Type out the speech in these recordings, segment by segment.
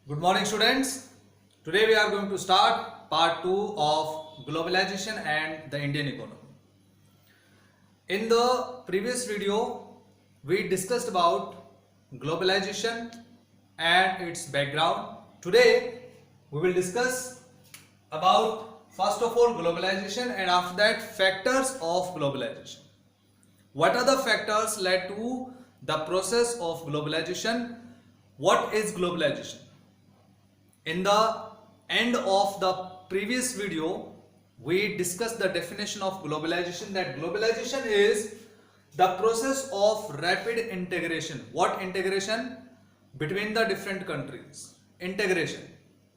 Good morning, students. Today we are going to start part 2 of globalization and the Indian economy. In the previous video, we discussed about globalization and its background. Today, we will discuss about first of all globalization and after that factors of globalization. What are the factors led to the process of globalization? What is globalization? In the end of the previous video, we discussed the definition of globalization, that globalization is the process of rapid integration. What integration? Between the different countries. Integration.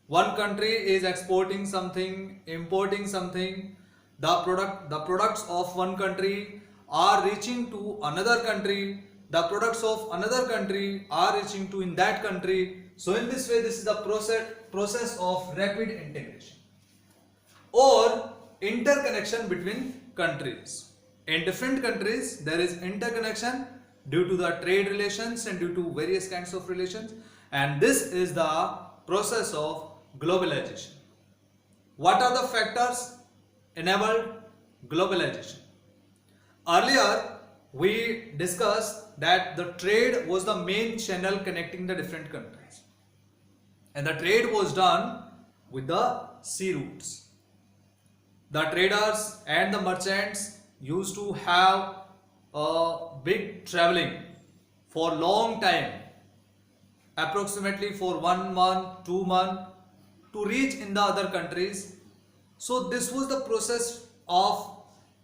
One country is exporting something, importing something. The products of one country are reaching to another country. The products of another country are reaching to in that country. So in this way, this is the process of rapid integration or interconnection between countries. In different countries, there is interconnection due to the trade relations and due to various kinds of relations, and this is the process of globalization. What are the factors enabled globalization? Earlier, we discussed that the trade was the main channel connecting the different countries, and the trade was done with the sea routes. The traders and the merchants used to have a big traveling for long time, approximately for 1 month, 2 months, to reach in the other countries. So this was the process of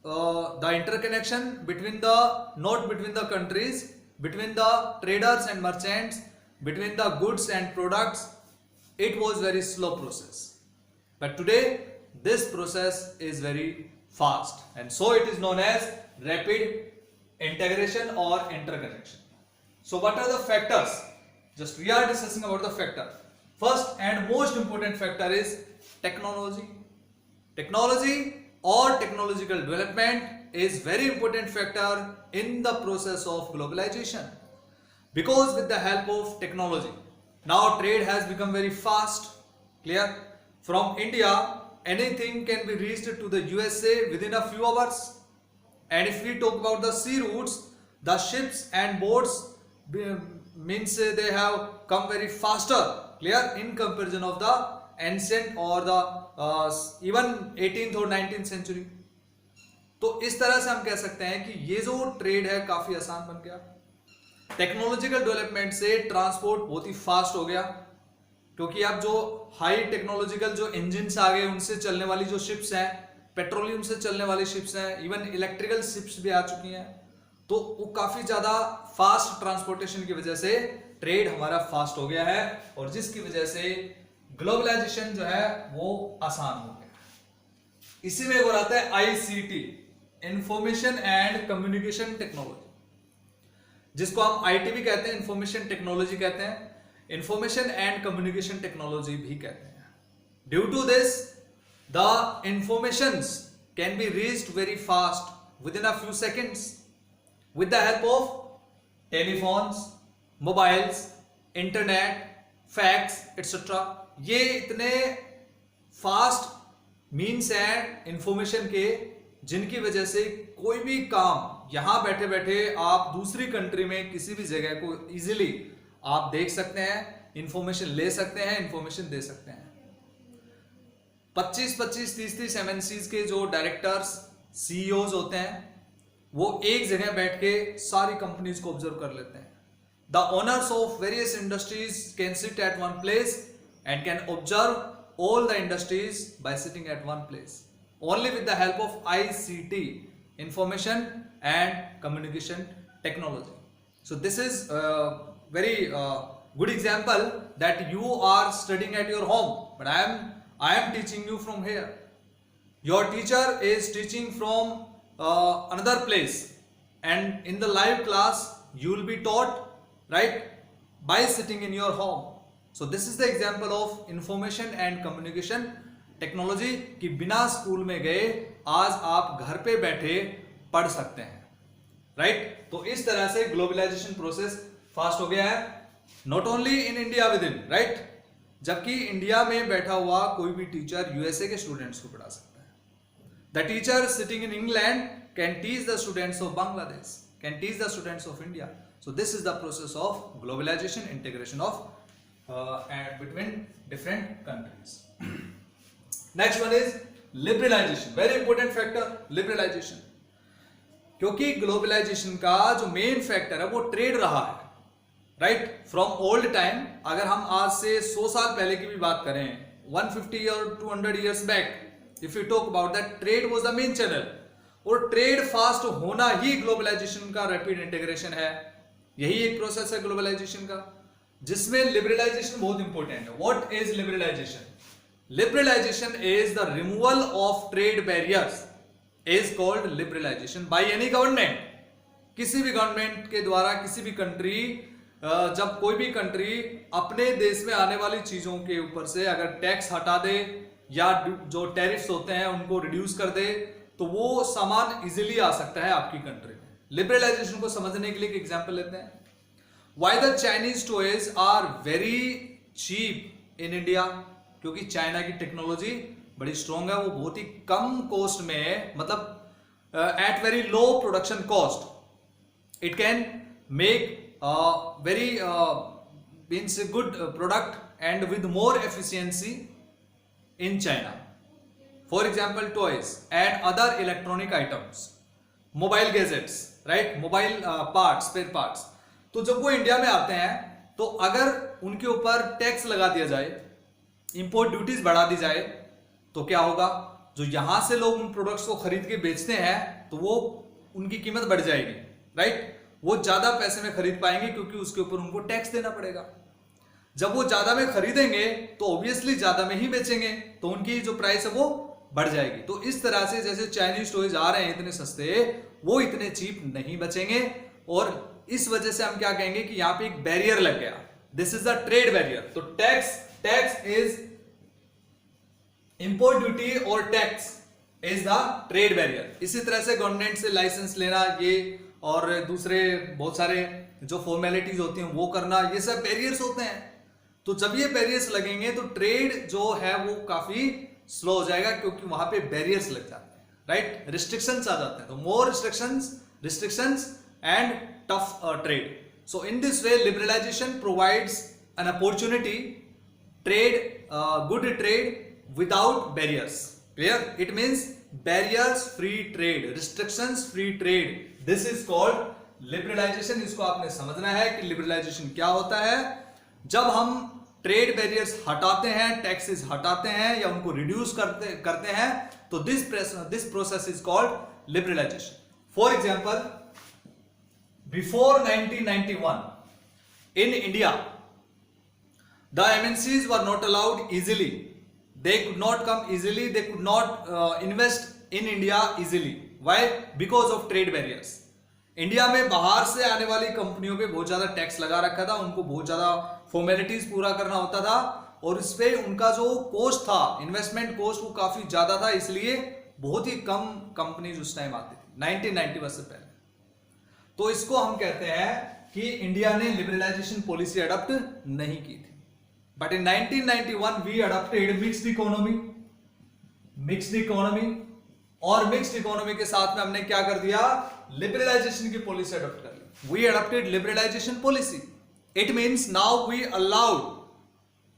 the interconnection between the, not between the countries, between the traders and merchants, between the goods and products. It was very slow process, but today this process is very fast, and so it is known as rapid integration or interconnection. So what are the factors? Just we are discussing about the factor. First and most important factor is technology. Technology or technological development is very important factor in the process of globalization, because with the help of technology, now trade has become very fast. Clear? From India, anything can be reached to the USA within a few hours. And if we talk about the sea routes, the ships and boats means they have come very faster. Clear? In comparison of the ancient और the even 18th और 19th century. तो इस तरह से हम कह सकते हैं कि ये जो ट्रेड है काफी आसान बन गया. टेक्नोलॉजिकल डेवलपमेंट से ट्रांसपोर्ट बहुत ही फास्ट हो गया, क्योंकि अब जो हाई टेक्नोलॉजिकल जो इंजिन्स आ गए, उनसे चलने वाली जो शिप्स हैं, पेट्रोलियम से चलने वाली शिप्स हैं, इवन इलेक्ट्रिकल शिप्स भी आ चुकी हैं. तो वो काफी ज्यादा फास्ट ट्रांसपोर्टेशन की वजह से ट्रेड हमारा फास्ट हो गया है, और जिसकी वजह से ग्लोबलाइजेशन जो है वो आसान हो गया. इसी में वो आता है ICT, information and communication technology, जिसको हम आईटी भी कहते हैं, इंफॉर्मेशन टेक्नोलॉजी कहते हैं, इंफॉर्मेशन एंड कम्युनिकेशन टेक्नोलॉजी भी कहते हैं. Due to this the informations can be reached very fast within a few seconds with the help of telephones, mobiles, internet, fax etcetera. ये इतने फास्ट मीन्स हैं information के, जिनकी वजह से कोई भी काम यहां बैठे बैठे आप दूसरी कंट्री में किसी भी जगह को इजीली आप देख सकते हैं, इंफॉर्मेशन ले सकते हैं, इंफॉर्मेशन दे सकते हैं. 25-25, 30-30 एमएनसीज के जो डायरेक्टर्स, सीईओज होते हैं, वो एक जगह बैठ के सारी कंपनीज को ऑब्जर्व कर लेते हैं. The owners of various industries can sit at one place and can observe all the industries by sitting at one place, only with the help of ICT, information and communication technology. So this is a very good example that you are studying at your home, but I am teaching you from here. Your teacher is teaching from another place, and in the live class you will be taught, right, by sitting in your home. So this is the example of information and communication technology कि बिना school में गए आज आप घर पे बैठे पढ़ सकते हैं, राइट. तो इस तरह से ग्लोबलाइजेशन प्रोसेस फास्ट हो गया है, not only in India with in, right, जबकि इंडिया में बैठा हुआ कोई भी टीचर यूएसए के स्टूडेंट्स को पढ़ा सकता है। The teacher sitting in England can teach the students of Bangladesh, can teach the students of India. So this is the process of globalisation, integration of between different countries. Next one is liberalization, very important factor, liberalization. क्योंकि globalisation का जो main factor है वो trade रहा है, right, from old time. अगर हम आज से 100 साल पहले की भी बात करें, 150 और 200 years back, if you talk about that, trade was the main channel, और ट्रेड फास्ट होना ही ग्लोबलाइजेशन का रैपिड इंटीग्रेशन है। यही एक प्रोसेस है ग्लोबलाइजेशन का, जिसमें लिबरलाइजेशन बहुत इंपॉर्टेंट है। What is liberalisation? Liberalisation is the removal of trade barriers, is called liberalisation by any government. किसी भी गवर्नमेंट के द्वारा किसी भी कंट्री, जब कोई भी कंट्री अपने देश में आने वाली चीजों के ऊपर से अगर टैक्स हटा दे या जो टैरिफ्स होते हैं उनको रिड्यूस कर दे, तो वो सामान इजीली आ सकता है आपकी कंट्री में। लिबरलाइजेशन को समझने के लिए एक एग्जांपल लेते हैं। Why the Chinese toys are very cheap in India? क्योंकि चाइना की टेक्नोलॉजी बड़ी स्ट्रॉन्ग है, वो बहुत ही कम कॉस्ट में, मतलब at very low production cost, it can make very means good product and with more efficiency in China. For example toys and other electronic items, mobile gadgets, right, mobile parts, spare parts. तो जब वो India में आते हैं तो अगर उनके ऊपर टैक्स लगा दिया जाए, इंपोर्ट ड्यूटीज बढ़ा दी जाए, तो क्या होगा? जो यहां से लोग उन प्रोडक्ट्स को खरीद के बेचते हैं तो वो उनकी कीमत बढ़ जाएगी, राइट, वो ज्यादा पैसे में खरीद पाएंगे क्योंकि उसके ऊपर उनको टैक्स देना पड़ेगा। जब वो ज्यादा में खरीदेंगे तो ऑब्वियसली ज्यादा में ही बेचेंगे, तो उनकी जो प्राइस है वो बढ़ जाएगी। तो इस तरह से जैसे चाइनीज टॉयज आ रहे हैं इतने सस्ते, वो इतने चीप नहीं बचेंगे, और इस वजह से हम क्या कहेंगे कि यहां पे एक बैरियर लग गया। This is the trade barrier. तो टैक्स इज इंपोर्ट ड्यूटी और tax is the trade barrier. इसी तरह से गवर्नमेंट से लाइसेंस लेना, ये और दूसरे बहुत सारे जो फॉर्मेलिटीज होती हैं वो करना, ये सब बैरियर्स होते हैं। तो जब ये बैरियर्स लगेंगे तो ट्रेड जो है वो काफी स्लो हो जाएगा, क्योंकि वहां पे बैरियर्स लग जाते हैं, राइट, रिस्ट्रिक्शंस आ जाते हैं। तो मोर restrictions and tough trade. So in this way liberalization provides an opportunity, good trade without barriers. Clear? It means barriers free trade, restrictions free trade. This is called liberalization. इसको आपने समझना है कि liberalization क्या होता है। जब हम ट्रेड बैरियर्स हटाते हैं, टैक्सेस हटाते हैं या उनको रिड्यूस करते हैं, तो this process is called liberalisation. For example, before 1991 in India the MNCs were not allowed easily, they could not come easily, they could not invest in India easily. Why? Because of trade barriers. India में बाहर से आने वाली कंपनियों पे बहुत ज्यादा tax लगा रखा था, उनको बहुत ज्यादा फॉर्मेलिटीज पूरा करना होता था, और इस पे उनका जो कॉस्ट था, इन्वेस्टमेंट कॉस्ट, वो काफी ज्यादा था, इसलिए बहुत ही कम कंपनीज उस टाइम आती थी 1991 से पहले। तो इसको हम कहते हैं कि इंडिया ने लिबरलाइजेशन पॉलिसी अडॉप्ट नहीं की थी। But in 1991 we adopted mixed economy, और मिक्स्ड इकोनॉमी के साथ में हमने क्या कर दिया? लिबरलाइजेशन की पॉलिसी अडॉप्ट कर ली। We adopted liberalisation policy. It means now we allowed,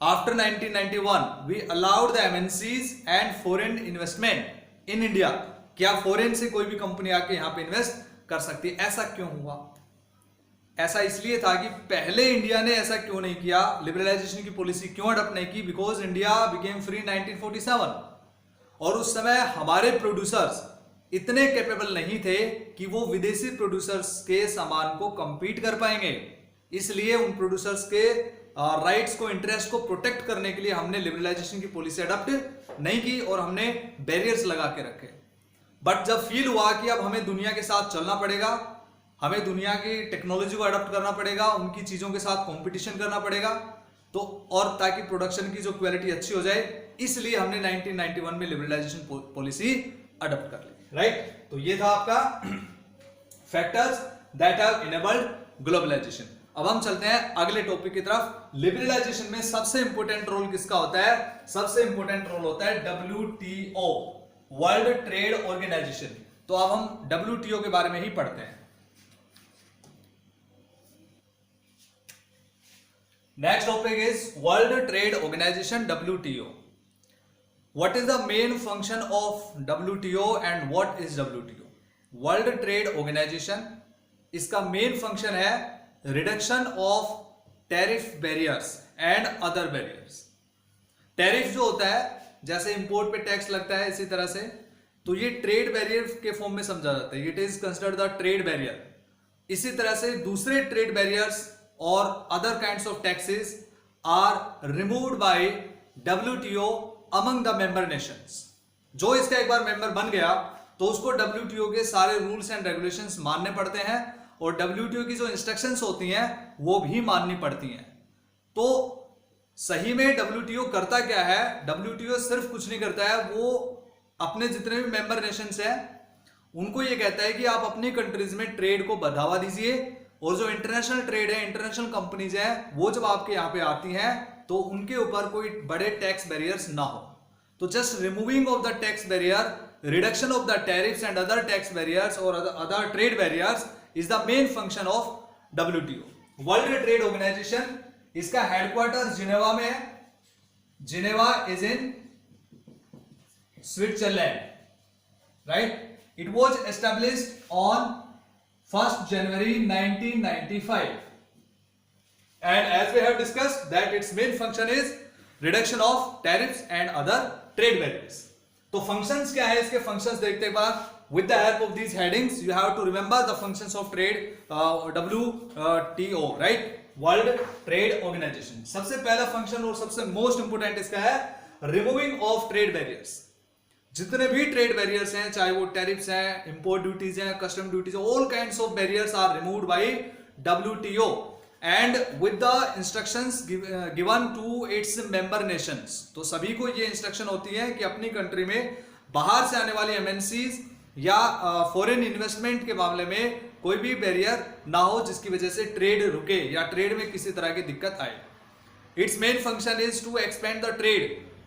after 1991 we allowed the MNCs and foreign investment in India. क्या फॉरेन से कोई भी कंपनी आके यहां पे इन्वेस्ट कर सकती है? ऐसा क्यों हुआ? ऐसा इसलिए था कि पहले इंडिया ने ऐसा क्यों नहीं किया, लिबरलाइजेशन की पॉलिसी क्यों अडॉप्ट नहीं की? बिकॉज इंडिया बिकेम फ्री 1947, और उस समय हमारे प्रोड्यूसर्स इतने कैपेबल नहीं थे कि वो विदेशी प्रोड्यूसर्स के सामान को कंपीट कर पाएंगे। इसलिए उन प्रोड्यूसर्स के राइट्स को, इंटरेस्ट को प्रोटेक्ट करने के लिए हमने लिबरलाइजेशन की पॉलिसी अडॉप्ट नहीं की और हमने बैरियर्स लगा के रखे। बट जब फील हुआ कि अब हमें दुनिया के साथ चलना पड़ेगा, हमें दुनिया की टेक्नोलॉजी को अडॉप्ट करना पड़ेगा, उनकी चीजों के साथ कंपटीशन करना पड़ेगा, तो और ताकि प्रोडक्शन की जो क्वालिटी अच्छी हो जाए, इसलिए हमने 1991 में लिबरलाइजेशन पॉलिसी अडॉप्ट कर ली, राइट। तो ये था आपका factors that have enabled globalisation. अब हम चलते हैं अगले टॉपिक की तरफ। लिबरलाइजेशन में सबसे इंपॉर्टेंट रोल किसका होता है? सबसे इंपॉर्टेंट रोल होता है WTO, वर्ल्ड ट्रेड ऑर्गेनाइजेशन। तो अब हम WTO के बारे में ही पढ़ते हैं। Next topic is world trade organisation WTO। What is the main function of WTO and what is WTO? World trade organisation, इसका मेन फंक्शन है reduction of tariff barriers and other barriers. Tariff जो होता है, जैसे import पे tax लगता है, इसी तरह से तो ये ट्रेड बैरियर के फॉर्म में समझा जाता है। It is considered the trade barrier. इसी तरह से दूसरे ट्रेड बैरियर्स और other kinds of taxes are removed by WTO among the member nations. जो इसका एक बार मेंबर बन गया तो उसको WTO के सारे रूल्स एंड रेगुलेशंस मानने पड़ते हैं और WTO की जो इंस्ट्रक्शंस होती हैं वो भी माननी पड़ती हैं। तो सही में WTO करता क्या है? WTO सिर्फ कुछ नहीं करता है, वो अपने जितने भी मेंबर नेशंस हैं उनको ये कहता है कि आप अपनी कंट्रीज में ट्रेड को बढ़ावा दीजिए और जो इंटरनेशनल ट्रेड है, इंटरनेशनल कंपनीज हैं, वो जब आपके यहाँ पे आती हैं तो उनके ऊपर कोई बड़े टैक्स बैरियर्स ना हो। तो just removing of the tax barrier, reduction of the tariffs and other tax barriers और other trade barriers is the main function of WTO, world trade organisation. इसका हेडक्वार्टर जिनेवा में है। Geneva is in Switzerland, right? It was established on 1st January 1995 and as we have discussed that its main function is reduction of tariffs and other trade barriers. तो functions क्या है? इसके functions देखते हैं बाद। with the help of these headings you have to remember the functions of trade WTO, right? World Trade Organization। सबसे पहला function और सबसे most important इसका है removing of trade barriers। जितने भी ट्रेड बैरियर्स हैं, चाहे वो टैरिफ्स हैं, इंपोर्ट ड्यूटीज हैं, custom duties, all kinds of barriers are removed by WTO and with the instructions given to its member nations. तो सभी को ये इंस्ट्रक्शन होती है कि अपनी कंट्री में बाहर से आने वाली MNCs या फॉरेन इन्वेस्टमेंट के मामले में कोई भी बैरियर ना हो जिसकी वजह से ट्रेड रुके या ट्रेड में किसी तरह की दिक्कत आए। Its main function is to expand the trade,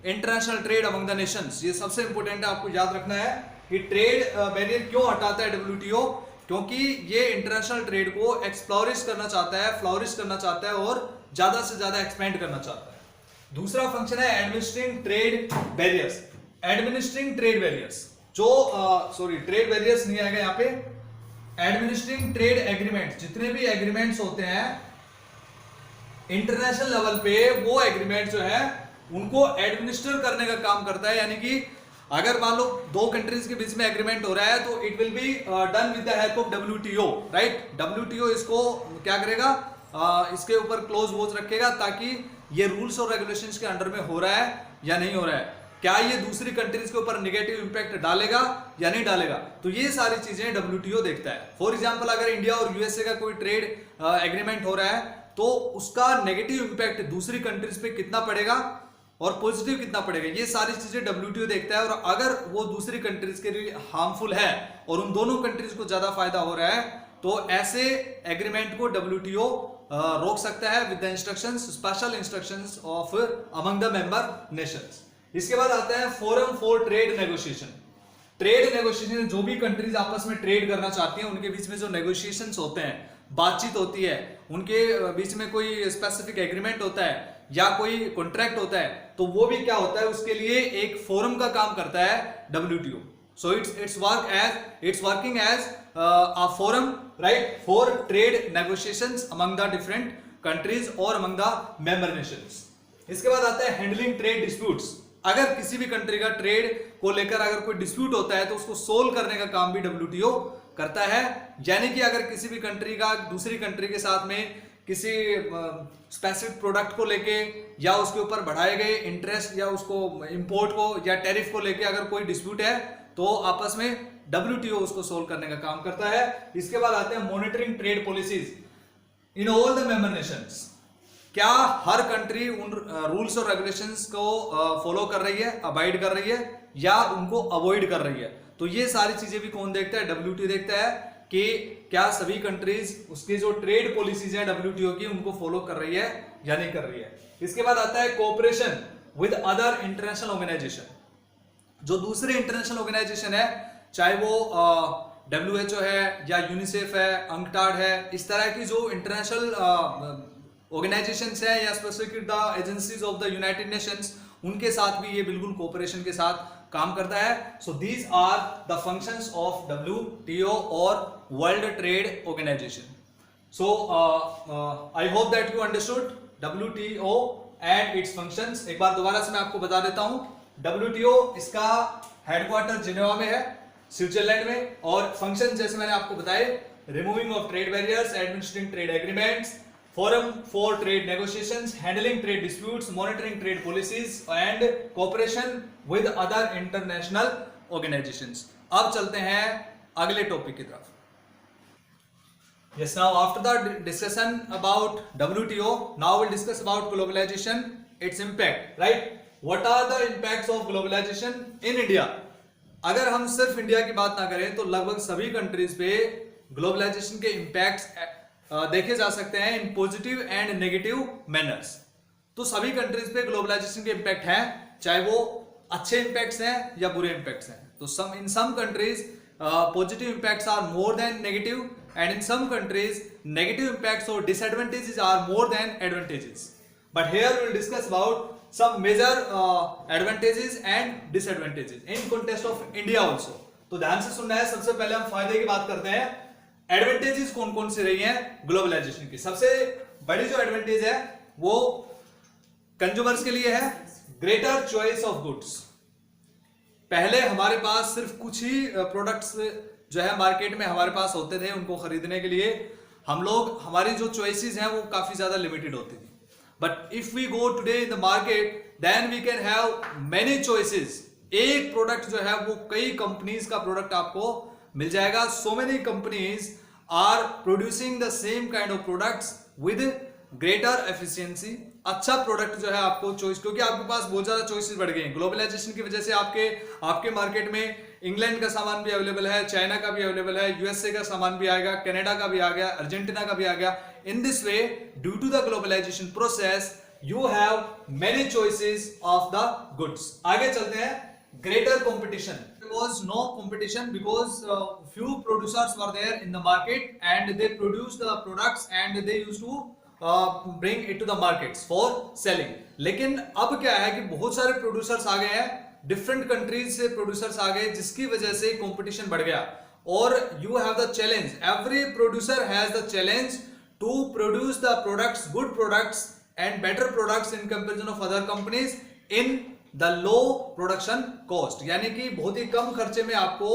international trade among the nations. ये सबसे इंपॉर्टेंट है, आपको याद रखना है कि ट्रेड बैरियर क्यों हटाता है WTO, क्योंकि ये इंटरनेशनल ट्रेड को एक्सप्लोरिश करना चाहता है, फ्लोरिश करना चाहता है और ज्यादा से ज्यादा एक्सपेंड करना चाहता है। दूसरा फंक्शन है administering trade barriers. Administering trade barriers जो ट्रेड बैरियर्स नहीं आएगा यहाँ पे, एडमिनिस्ट्रिंग ट्रेड एग्रीमेंट। जितने भी एग्रीमेंट्स होते हैं इंटरनेशनल लेवल पे, वो एग्रीमेंट जो है उनको एडमिनिस्टर करने का काम करता है। यानी कि अगर मान लो दो कंट्रीज के बीच में एग्रीमेंट हो रहा है तो it will be done with the help of WTO, right? WTO इसको क्या करेगा? इसके ऊपर क्लोज वॉच रखेगा ताकि ये रूल्स और रेगुलेशंस के अंडर में हो रहा है या नहीं हो रहा है, क्या ये दूसरी कंट्रीज के ऊपर नेगेटिव इंपैक्ट डालेगा या नहीं डालेगा। तो ये सारी चीजें WTO देखता है। फॉर एग्जाम्पल अगर इंडिया और USA का कोई ट्रेड एग्रीमेंट हो रहा है तो उसका नेगेटिव इंपैक्ट दूसरी कंट्रीज पे कितना पड़ेगा और पॉजिटिव कितना पड़ेगा, ये सारी चीजें WTO देखता है। और अगर वो दूसरी कंट्रीज के लिए हार्मफुल है और उन दोनों कंट्रीज को ज्यादा फायदा हो रहा है तो ऐसे एग्रीमेंट को WTO रोक सकता है with the instructions, special instructions of among the member Nations. इसके बाद आता है forum for trade negotiation. Trade negotiation, जो भी कंट्रीज आपस में ट्रेड करना चाहती हैं उनके बीच में जो नेगोशिएशंस होते हैं, बातचीत होती है, उनके बीच में कोई स्पेसिफिक एग्रीमेंट होता है या कोई कॉन्ट्रैक्ट होता है, तो वो भी क्या होता है, उसके लिए एक फोरम का काम करता है WTO। So it's working as a forum, right, for trade negotiations among the different countries और among the member nations। इसके बाद आता है हैंडलिंग ट्रेड डिस्प्यूट्स। अगर किसी भी कंट्री का ट्रेड को लेकर अगर कोई डिस्प्यूट होता है तो उसको सोल्व करने का काम भी WTO करता है। यानी कि अगर किसी भी कंट्री का दूसरी कंट्री के साथ में किसी स्पेसिफिक प्रोडक्ट को लेके या उसके ऊपर बढ़ाए गए इंटरेस्ट या उसको इंपोर्ट को या टैरिफ को लेके अगर कोई डिस्प्यूट है तो आपस में WTO उसको सोल्व करने का काम करता है। इसके बाद आते हैं monitoring trade policies in all the member Nations. क्या हर कंट्री उन रूल्स और रेगुलेशंस को फॉलो कर रही है, अबाइड कर रही है या उनको अवॉइड कर रही है, तो ये सारी चीजें भी कौन देखता है, WTO देखता है। कि क्या सभी कंट्रीज उसकी जो ट्रेड पॉलिसीज है WTO की उनको फॉलो कर रही है या नहीं कर रही है। इसके बाद आता है cooperation with other international organisation. जो दूसरे इंटरनेशनल ऑर्गेनाइजेशन है, चाहे वो WHO है या यूनिसेफ है, अंकटाड है, इस तरह की जो इंटरनेशनल ऑर्गेनाइजेशंस है या specific the agencies of the United Nations, उनके साथ भी ये बिल्कुल कोऑपरेशन के साथ काम करता है। So these are the functions of WTO और world trade organisation. So I hope that you understood WTO and its functions. एक बार दोबारा से मैं आपको बता देता हूं। WTO इसका हेडक्वार्टर जिनेवा में है, स्विट्जरलैंड में, और फंक्शन जैसे मैंने आपको बताए, removing of trade barriers, administrating trade agreements, forum for trade negotiations, handling trade disputes, monitoring trade policies and cooperation with other international organisations. अब चलते हैं अगले टॉपिक की तरफ। Yes, now after the discussion about WTO, now we'll discuss about globalization, its impact, right? What are the impacts of globalization in India? अगर हम सिर्फ India की बात ना करें तो लगभग सभी कंट्रीज पे ग्लोबलाइजेशन के इम्पैक्ट्स देखे जा सकते हैं in positive and negative manners. तो सभी कंट्रीज पे ग्लोबलाइजेशन के इम्पैक्ट हैं, चाहे वो अच्छे इम्पैक्ट्स हैं या बुरे इम्पैक्ट्स हैं। तो in some countries positive impacts are more than negative, and in some countries negative impacts or disadvantages are more than advantages. But here we will discuss about some major advantages and disadvantages in context of India also. तो ध्यान से सुनना है। सबसे पहले हम फायदे की बात करते हैं। एडवांटेजेस कौन कौन से रही हैं ग्लोबलाइजेशन की। सबसे बड़ी जो एडवांटेज है वो कंज्यूमर्स के लिए है, ग्रेटर चॉइस ऑफ गुड्स। पहले हमारे पास सिर्फ कुछ ही प्रोडक्ट्स जो है मार्केट में हमारे पास होते थे, उनको खरीदने के लिए हमारी जो चॉइसेस हैं वो काफी ज्यादा लिमिटेड होती थी। But if we go today in the market then we can have many choices. एक प्रोडक्ट जो है वो कई कंपनीज का प्रोडक्ट आपको मिल जाएगा। So many companies are producing the same kind of products with greater efficiency. अच्छा प्रोडक्ट जो है आपको चॉइस, क्योंकि आपके पास बहुत ज्यादा चॉइसेस बढ़ गए हैं ग्लोबलाइजेशन की वजह से। आपके मार्केट में इंग्लैंड का सामान भी अवेलेबल है, चाइना का भी अवेलेबल है, USA का सामान भी आएगा, कनाडा का भी आ गया, अर्जेंटीना का भी आ गया। In this way, due to the globalisation process, you have many choices of the goods. आगे चलते हैं, greater competition. There was no competition because few producers were there in the market and they produced the products and they used to bring it to the markets for selling. लेकिन अब क्या है कि बहुत सारे प्रोड्यूसर्स आ गए हैं, डिफरेंट कंट्रीज से प्रोड्यूसर्स आ गए, जिसकी वजह से कंपटीशन बढ़ गया। और you have the challenge, every producer has the challenge to produce the products, good products and better products in comparison of other companies in the low production cost. यानी कि बहुत ही कम खर्चे में आपको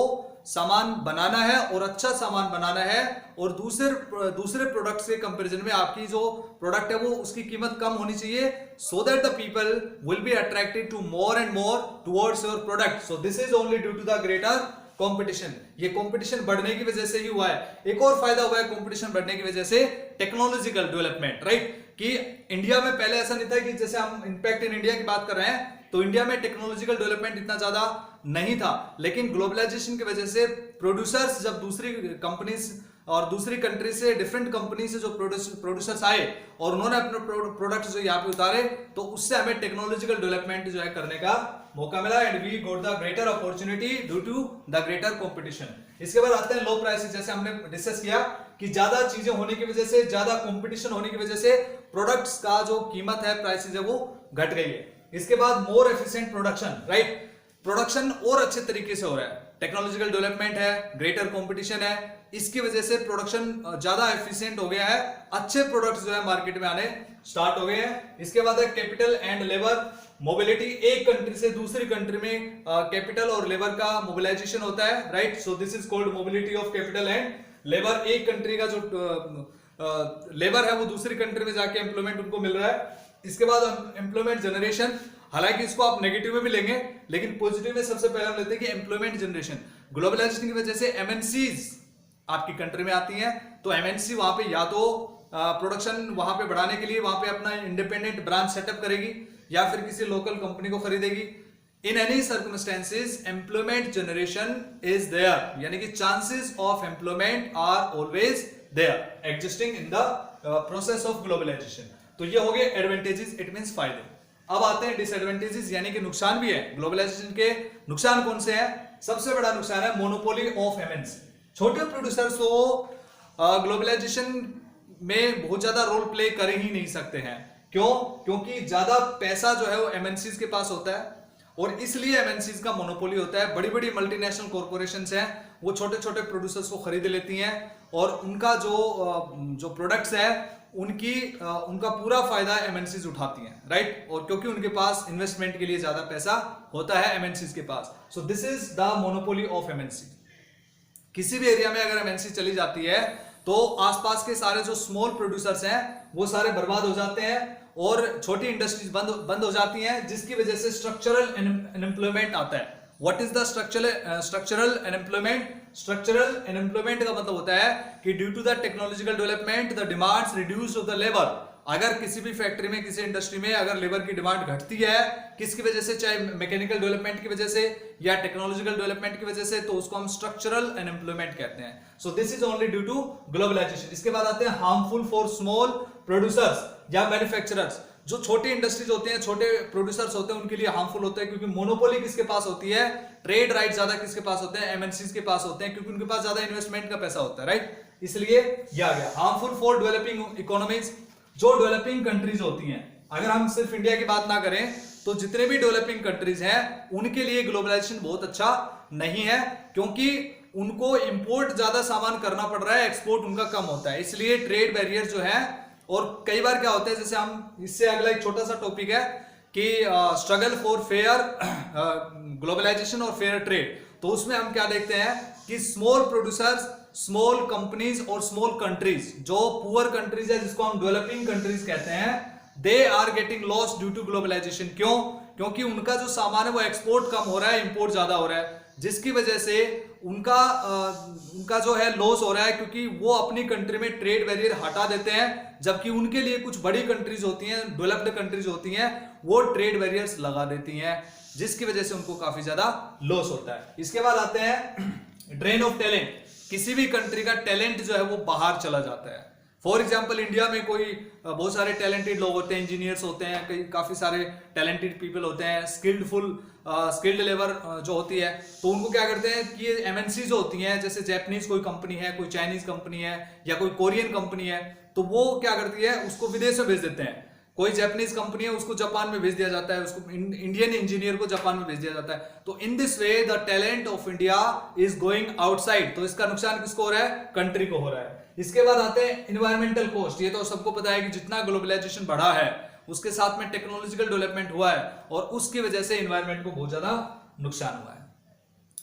सामान बनाना है और अच्छा सामान बनाना है, और दूसरे प्रोडक्ट्स के कंपैरिजन में आपकी जो प्रोडक्ट है वो उसकी कीमत कम होनी चाहिए, so that the people will be attracted to more and more towards your product. So this is only due to the greater competition. ये कंपटीशन बढ़ने की वजह से ही हुआ है। एक और फायदा हुआ है कंपटीशन बढ़ने की वजह से, टेक्नोलॉजिकल डेवलपमेंट, राइट? कि इंडिया में पहले ऐसा नहीं था कि जैसे हम इम्पैक्ट इन इंडिया की बात कर रहे हैं तो इंडिया में टेक्नोलॉजिकल डेवलपमेंट इतना ज्यादा नहीं था, लेकिन ग्लोबलाइजेशन की वजह से प्रोड्यूसर्स जब दूसरी कंपनीज और दूसरी कंट्री से, डिफरेंट कंपनी से जो प्रोड्यूसर्स आए और उन्होंने अपने प्रोडक्ट्स जो यहाँ पे उतारे, तो उससे हमें टेक्नोलॉजिकल डेवलपमेंट जो है करने का मौका मिला and we got the greater opportunity due to the greater competition. इसके बाद आते हैं लो प्राइसेस। जैसे हमने डिस्कस किया कि ज्यादा चीजें होने की वजह से, ज्यादा कंपटीशन होने की वजह से प्रोडक्ट्स का जो कीमत है, प्राइसेस है, वो घट गई है। इसके बाद more efficient production, right? Production और अच्छे तरीके से हो रहा है, टेक्नोलॉजिकल डेवलपमेंट है, ग्रेटर कंपटीशन है, इसकी वजह से प्रोडक्शन ज्यादा एफिशिएंट हो गया है, अच्छे प्रोडक्ट्स जो है मार्केट में आने स्टार्ट हो गए हैं। इसके बाद है कैपिटल एंड लेबर मोबिलिटी। एक कंट्री से दूसरी कंट्री में कैपिटल और लेबर का मोबिलाइजेशन होता है, right? So this is called mobility of capital and labour. एक कंट्री का जो लेबर है वो दूसरी कंट्री में जाके एम्प्लॉयमेंट उनको मिल रहा है। इसके बाद एम्प्लॉयमेंट जनरेशन, हालांकि इसको आप नेगेटिव में भी लेंगे, लेकिन पॉजिटिव में सबसे पहले हम लेते हैं कि एम्प्लॉयमेंट जनरेशन। ग्लोबलाइजेशन की वजह से एमएनसीज आपकी कंट्री में आती हैं, तो एमएनसी वहां पे या तो प्रोडक्शन वहां पे बढ़ाने के लिए वहां पे अपना इंडिपेंडेंट ब्रांच सेटअप करेगी या फिर किसी लोकल कंपनी को खरीदेगी, in any circumstances employment generation is there, यानी कि chances of employment are always there existing in the process of globalisation. तो ये हो गए एडवांटेजेस, इट मींस फायदे। अब आते हैं डिसएडवांटेजेस, यानी कि नुकसान भी है। ग्लोबलाइजेशन के नुकसान कौन से हैं? सबसे बड़ा नुकसान है मोनोपोली ऑफ एमएनसी। छोटे प्रोड्यूसर्स तो ग्लोबलाइजेशन में बहुत ज्यादा रोल प्ले कर ही नहीं सकते हैं। क्यों? क्योंकि ज्यादा पैसा जो है वो एमएनसीज के पास होता है, और इसलिए एमएनसीज का मोनोपोली होता है। बड़ी बड़ी मल्टीनेशनल कॉर्पोरेशंस हैं, वो छोटे छोटे प्रोड्यूसर्स को खरीद लेती हैं, और उनका जो प्रोडक्ट्स है उनका पूरा फायदा एमएनसीज उठाती हैं, राइट। और क्योंकि उनके पास इन्वेस्टमेंट के लिए ज्यादा पैसा होता है एमएनसीज के पास। So this is the monopoly of MNC. किसी भी एरिया में अगर एमएनसी चली जाती है तो आसपास के सारे जो स्मॉल प्रोड्यूसर्स हैं वो सारे बर्बाद हो जाते हैं, और छोटी इंडस्ट्रीज बंद हो जाती हैं, जिसकी वजह से स्ट्रक्चरल अनएम्प्लॉयमेंट आता है। What is the structural unemployment? Structural unemployment का मतलब होता है कि due to the technological development the demands reduce of the labour. अगर किसी भी फैक्ट्री में, किसी इंडस्ट्री में अगर लेबर की डिमांड घटती है, किसकी वजह से, चाहे मैकेनिकल डेवलपमेंट की वजह से या टेक्नोलॉजिकल डेवलपमेंट की वजह से, तो उसको हम स्ट्रक्चरल अनएम्प्लॉयमेंट कहते हैं। So this is only due to globalization. इसके बाद आते हैं हार्मफुल फॉर स्मॉल प्रोड्यूसर्स या मैन्युफैक्चरर्स। जो छोटी इंडस्ट्रीज होते हैं, छोटे प्रोड्यूसर्स होते हैं, उनके लिए हार्मफुल होता है, क्योंकि मोनोपोली किसके पास होती है? ट्रेड राइट ज्यादा किसके पास होते हैं? एमएनसीज के पास होते हैं, क्योंकि उनके पास ज्यादा इन्वेस्टमेंट का पैसा होता है, राइट। इसलिए ये आ गया। हार्मफुल फॉर डेवलपिंग इकोनॉमीज, जो डेवलपिंग कंट्रीज होती हैं, अगर हम सिर्फ इंडिया की बात ना करें तो जितने भी डेवलपिंग कंट्रीज हैं उनके लिए ग्लोबलाइजेशन बहुत अच्छा नहीं है, क्योंकि उनको इंपोर्ट ज्यादा सामान करना पड़ रहा है, एक्सपोर्ट उनका कम होता है। इसलिए ट्रेड बैरियर जो है, और कई बार क्या होता है, जैसे हम इससे अगला एक छोटा सा टॉपिक है कि स्ट्रगल फॉर फेयर ग्लोबलाइजेशन और फेयर ट्रेड, तो उसमें हम क्या देखते हैं कि स्मॉल प्रोड्यूसर्स, स्मॉल कंपनीज और स्मॉल कंट्रीज, जो पुअर कंट्रीज है जिसको हम डेवलपिंग कंट्रीज कहते हैं, they are getting loss due to globalization. क्यों? क्योंकि उनका जो सामान है वो एक्सपोर्ट कम हो रहा है, इंपोर्ट ज्यादा हो रहा है, जिसकी वजह से उनका जो है लॉस हो रहा है, क्योंकि वो अपनी कंट्री में ट्रेड बैरियर हटा देते हैं, जबकि उनके लिए कुछ बड़ी कंट्रीज होती हैं, डेवलप्ड कंट्रीज होती हैं, वो ट्रेड बैरियर्स लगा देती हैं, जिसकी वजह से उनको काफी ज्यादा लॉस होता है। इसके बाद आते हैं ड्रेन ऑफ टैलेंट। किसी भी कंट्री का टैलेंट जो है वो बाहर चला जाता है। फॉर एग्जाम्पल इंडिया में कोई बहुत सारे टैलेंटेड लोग होते हैं, इंजीनियर्स होते हैं, कई काफी सारे टैलेंटेड पीपल होते हैं, स्किल्ड लेबर जो होती है, तो उनको क्या करते हैं कि एमएनसी जो होती हैं, जैसे जापानीज कोई कंपनी है, कोई चाइनीज कंपनी है या कोई कोरियन कंपनी है, तो वो क्या करती है, उसको विदेश में भेज देते हैं। कोई जापानीज कंपनी है, उसको जापान में भेज दिया जाता है, उसको इंडियन इंजीनियर को जापान में भेज दिया जाता है। तो इन this way the talent of India is going outside. तो इसका नुकसान किसको हो रहा है? कंट्री को हो रहा है। इसके बाद आते हैं इन्वायरमेंटल कॉस्ट। ये तो सबको पता है कि जितना ग्लोबलाइजेशन बढ़ा है उसके साथ में टेक्नोलॉजिकल डेवलपमेंट हुआ है, और उसकी वजह से इन्वायरमेंट को बहुत ज्यादा नुकसान हुआ है,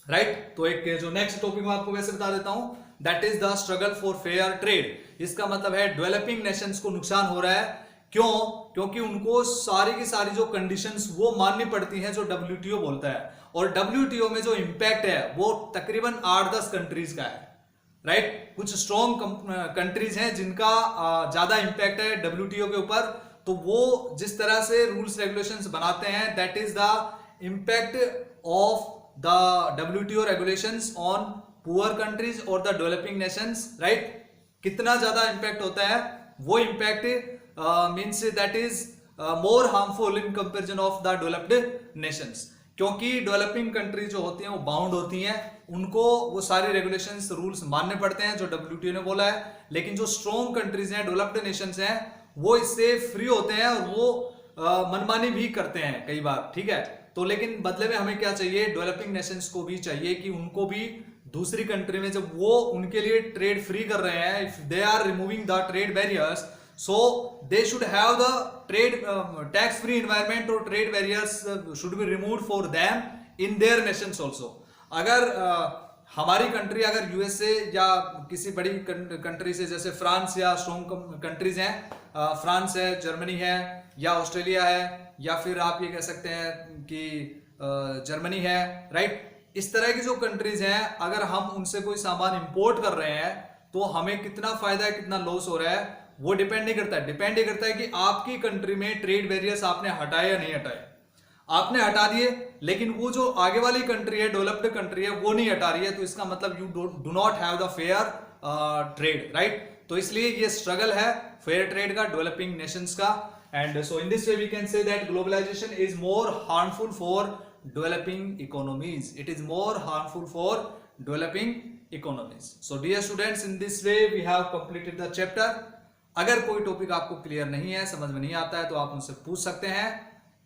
राइट। तो एक जो नेक्स्ट टॉपिक मैं आपको वैसे बता देता हूं, that is the struggle for fair trade. इसका मतलब है डेवलपिंग नेशंस को नुकसान हो रहा है। क्यों? क्योंकि उनको सारी की सारी जो कंडीशंस वो माननी पड़ती हैं जो डब्ल्यूटीओ बोलता है, और डब्ल्यूटीओ में जो इंपैक्ट है वो तकरीबन 8-10 कंट्रीज का है, राइट। कुछ स्ट्रॉन्ग कंट्रीज हैं जिनका ज्यादा इंपैक्ट है डब्ल्यूटीओ के ऊपर, तो वो जिस तरह से रूल्स रेगुलेशंस बनाते हैं, that is the impact of the WTO regulations on poor countries और द डेवलपिंग नेशंस, राइट। कितना ज्यादा इंपैक्ट होता है, वो impact means that is more harmful in comparison of the developed Nations, क्योंकि डेवलपिंग कंट्रीज जो होती हैं वो बाउंड होती हैं, उनको वो सारे रेगुलेशंस रूल्स मानने पड़ते हैं जो डब्ल्यूटीओ ने बोला है। लेकिन जो स्ट्रॉन्ग कंट्रीज हैं, डेवलप्ड नेशंस हैं, वो इससे फ्री होते हैं और वो मनमानी भी करते हैं कई बार, ठीक है। तो लेकिन बदले में हमें क्या चाहिए? डेवलपिंग नेशंस को भी चाहिए कि उनको भी दूसरी कंट्री में जब वो उनके लिए ट्रेड फ्री कर रहे हैं, if they are removing the trade barriers, so they should have the trade tax free environment, or trade barriers should be removed for them in their nations also. अगर हमारी कंट्री अगर USA या किसी बड़ी country से, जैसे France या strong countries हैं, फ्रांस है, जर्मनी है या ऑस्ट्रेलिया है, या फिर आप ये कह सकते हैं कि जर्मनी है, राइट। इस तरह की जो कंट्रीज हैं, अगर हम उनसे कोई सामान इंपोर्ट कर रहे हैं तो हमें कितना फायदा है, कितना लॉस हो रहा है, वो डिपेंड नहीं करता है। डिपेंड ये करता है कि आपकी कंट्री में ट्रेड बैरियर्स आपने हटाए या नहीं हटाए। आपने हटा दिए, लेकिन वो जो आगे वाली कंट्री है, डेवलप्ड कंट्री है, वो नहीं हटा रही है, तो इसका मतलब you do not have the fair trade, right. तो इसलिए ये स्ट्रगल है फेयर ट्रेड का, डेवलपिंग नेशंस का। And so in this way we can say that globalization is more harmful for developing economies, it is more harmful for developing economies. So dear students, in this way we have completed the chapter. अगर कोई topic आपको clear नहीं है, समझ में नहीं आता है, तो आप मुझसे पूछ सकते हैं।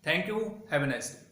Thank you, have a nice day.